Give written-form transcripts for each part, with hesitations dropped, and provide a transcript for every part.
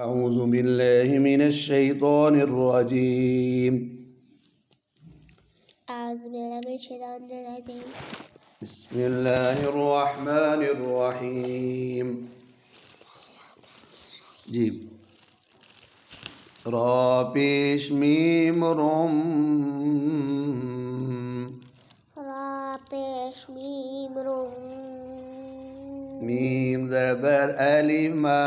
أعوذ بالله من الشيطان الرجيم. بسم الله الرحمن الرحيم. جيب را پیش میم روم میم زبر الف ما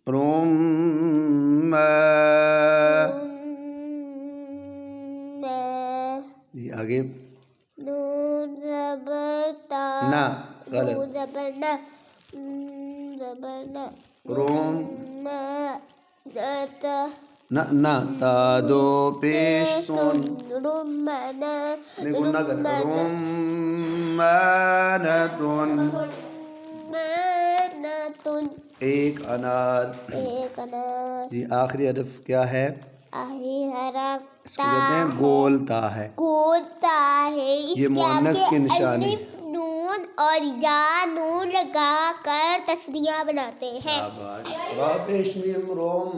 روم ما जी आगे नून ज़बर ता ना गलत नून ज़बर ना रोम ना ना ता दो पेश तुन रुम्माना नहीं गुन्ना कर रुम्मानतुन एक अनार जी आखिरी हरफ क्या है? इसको कहते हैं गोलता है। ये मुअन्नस की निशानी नून और या नून लगा कर तस्निया बनाते हैं। रा पेश मीम रोम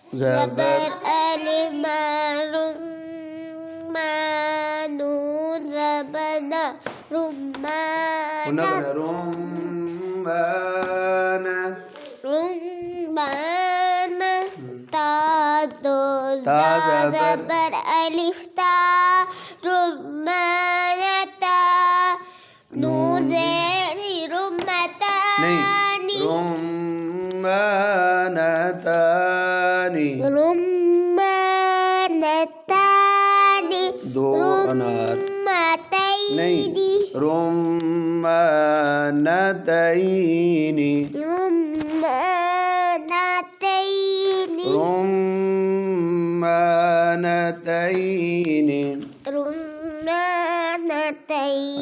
ज़बर अलिफ मा नून ज़बर ना रुम्माना ता ज़बर अलिफ ता रुम्मानता नून ज़ेरी रुम्मतानी दो अनार नहीं रुम्मानतैनी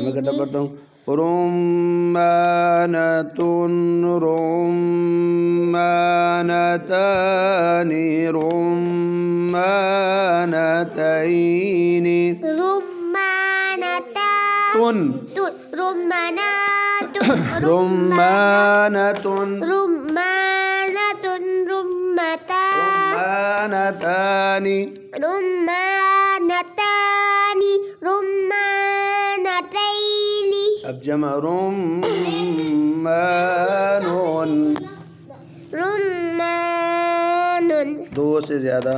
मैं कटा पढ़ता हूँ रुम्मानतुन रुम्मानतानी रुम्मानतैनी रुम्मानतुन रुम्मानतानी अब जमा रुम्मानुन दो से ज्यादा